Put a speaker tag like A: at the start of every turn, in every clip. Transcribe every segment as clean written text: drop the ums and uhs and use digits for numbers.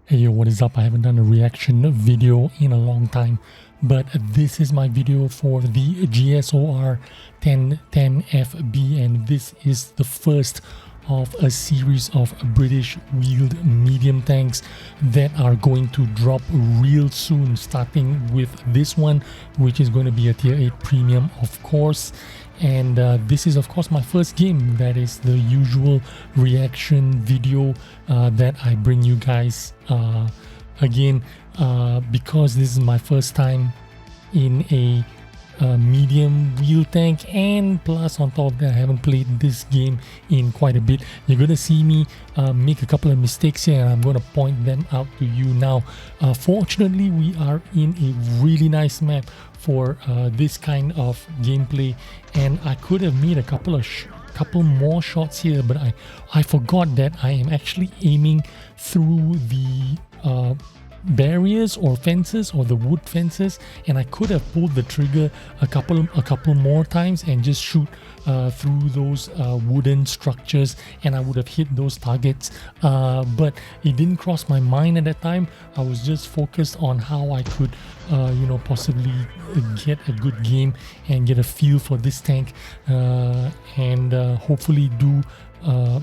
A: Hey yo, what is up? I haven't done a reaction video in a long time, but this is my video for the GSOR 1010FB, and this is the first of a series of British wheeled medium tanks that are going to drop real soon, starting with this one, which is going to be a tier 8 premium, of course. And this is of course my first game. That is the usual reaction video that I bring you guys again, because this is my first time in a medium wheel tank, and plus on top of that I haven't played this game in quite a bit. You're gonna see me make a couple of mistakes here, and I'm gonna point them out to you now. Fortunately, we are in a really nice map for this kind of gameplay, and I could have made a couple more shots here, but I forgot that I am actually aiming through the barriers or fences, or the wood fences, and I could have pulled the trigger a couple more times and just shoot through those wooden structures, and I would have hit those targets, but it didn't cross my mind at that time. I was just focused on how I could possibly get a good game and get a feel for this tank, and hopefully do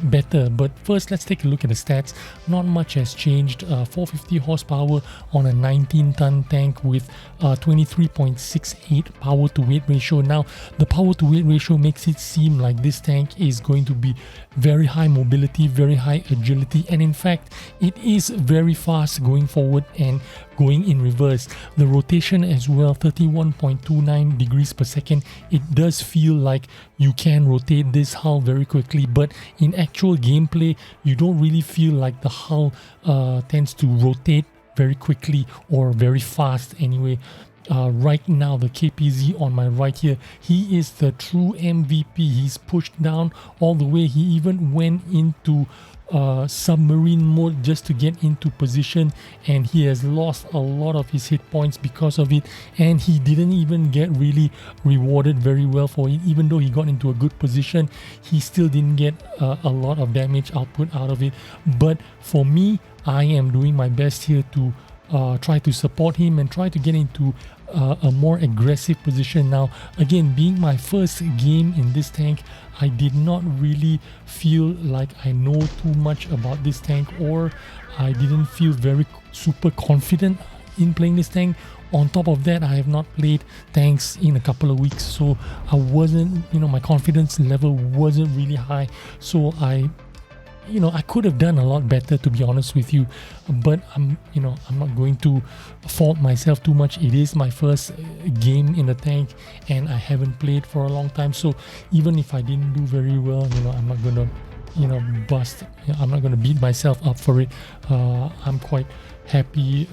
A: better. But first, let's take a look at the stats. Not much has changed. 450 horsepower on a 19-ton tank with 23.68 power to weight ratio. Now, the power to weight ratio makes it seem like this tank is going to be very high mobility, very high agility, and in fact it is very fast going forward and going in reverse. The rotation as well, 31.29 degrees per second. It does feel like you can rotate this hull very quickly, but in actual gameplay you don't really feel like the hull tends to rotate very quickly or very fast anyway. Right now, the KPZ on my right here, he is the true MVP. He's pushed down all the way. He even went into submarine mode just to get into position, and he has lost a lot of his hit points because of it, and he didn't even get really rewarded very well for it. Even though he got into a good position, he still didn't get a lot of damage output out of it. But for me, I am doing my best here to try to support him and try to get into a more aggressive position. Now, again, being my first game in this tank, I did not really feel like I know too much about this tank, or I didn't feel very super confident in playing this tank. On top of that, I have not played tanks in a couple of weeks, so I wasn't, my confidence level wasn't really high. So I could have done a lot better, to be honest with you, but I'm not going to fault myself too much. It is my first game in the tank, and I haven't played for a long time. So even if I didn't do very well, I'm not gonna, bust. I'm not gonna beat myself up for it. I'm quite happy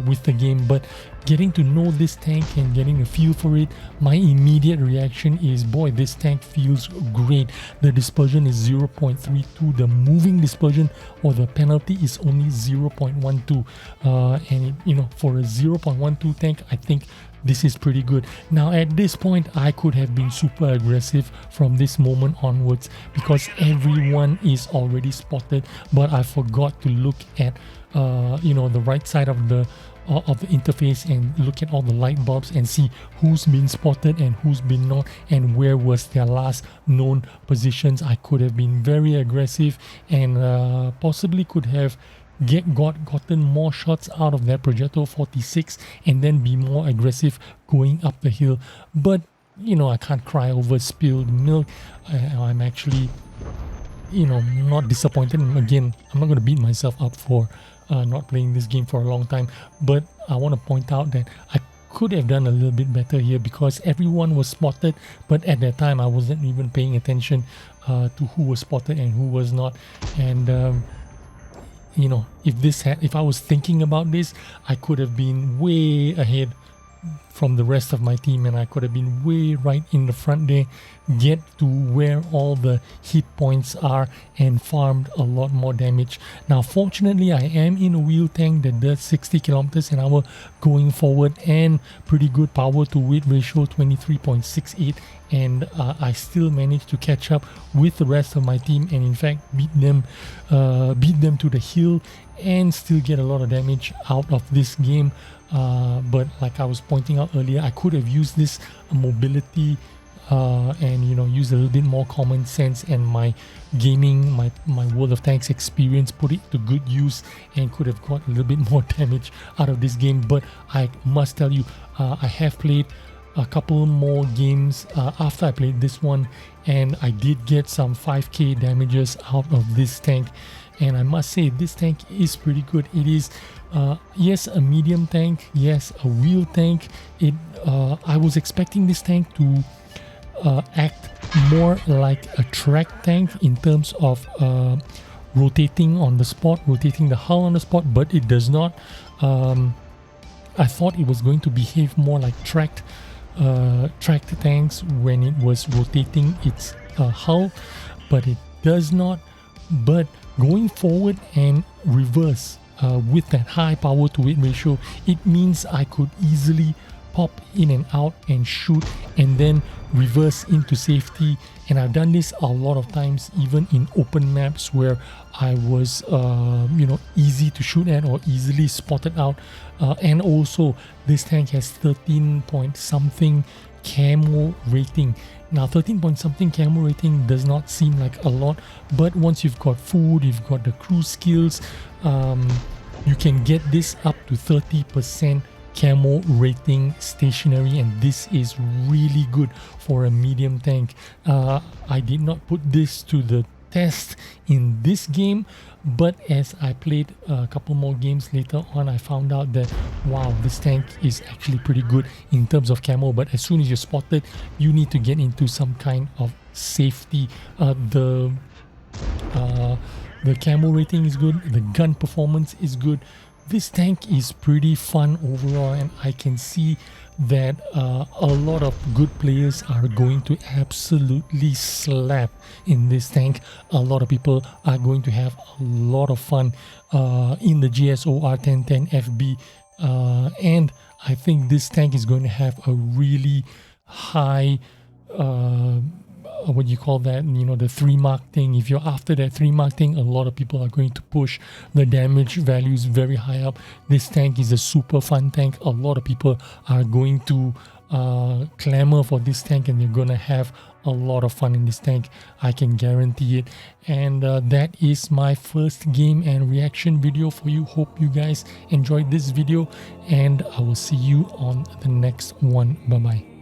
A: with the game, but getting to know this tank and getting a feel for it, my immediate reaction is, boy, this tank feels great. The dispersion is 0.32. The moving dispersion, or the penalty, is only 0.12, and for a 0.12 tank, I think this is pretty good. Now, at this point, I could have been super aggressive from this moment onwards, because everyone is already spotted, but I forgot to look at the right side of the interface and look at all the light bulbs and see who's been spotted and who's been not, and where was their last known positions. I could have been very aggressive and possibly could have gotten more shots out of that projectile 46 and then be more aggressive going up the hill. But I can't cry over spilled milk. I'm actually not disappointed. Again, I'm not going to beat myself up for not playing this game for a long time, but I want to point out that I could have done a little bit better here, because everyone was spotted, but at that time I wasn't even paying attention to who was spotted and who was not. And if I was thinking about this, I could have been way ahead from the rest of my team, and I could have been way right in the front there, get to where all the hit points are and farmed a lot more damage. Now fortunately I am in a wheel tank that does 60 kilometers an hour going forward and pretty good power to weight ratio 23.68, and I still managed to catch up with the rest of my team and in fact beat them to the hill and still get a lot of damage out of this game. But like I was pointing out earlier, I could have used this mobility and use a little bit more common sense and my gaming, my World of Tanks experience, put it to good use and could have got a little bit more damage out of this game. But I must tell you, I have played a couple more games after I played this one, and I did get some 5k damages out of this tank, and I must say this tank is pretty good. It is yes, a medium tank, yes, a wheel tank. I was expecting this tank to act more like a track tank in terms of rotating on the spot, rotating the hull on the spot, but it does not. I thought it was going to behave more like tracked tanks when it was rotating its hull, but it does not. But going forward and reverse with that high power to weight ratio, it means I could easily pop in and out and shoot and then reverse into safety. And I've done this a lot of times, even in open maps where I was easy to shoot at or easily spotted out. And also this tank has 13 point something camo rating. Now 13 point something camo rating does not seem like a lot, but once you've got food, you've got the crew skills, you can get this up to 30% camo rating stationary, and this is really good for a medium tank. I did not put this to the test in this game, but as I played a couple more games later on, I found out that wow, this tank is actually pretty good in terms of camo. But as soon as you're spotted, you need to get into some kind of safety. The camo rating is good, the gun performance is good. This tank is pretty fun overall, and I can see that a lot of good players are going to absolutely slap in this tank. A lot of people are going to have a lot of fun in the GSOR 1010 FB, and I think this tank is going to have a really high what do you call that, the 3 mark thing. If you're after that 3 mark thing, a lot of people are going to push the damage values very high up. This tank is a super fun tank. A lot of people are going to clamor for this tank, and they're gonna have a lot of fun in this tank, I can guarantee it. And that is my first game and reaction video for you. Hope you guys enjoyed this video, and I will see you on the next one. Bye bye.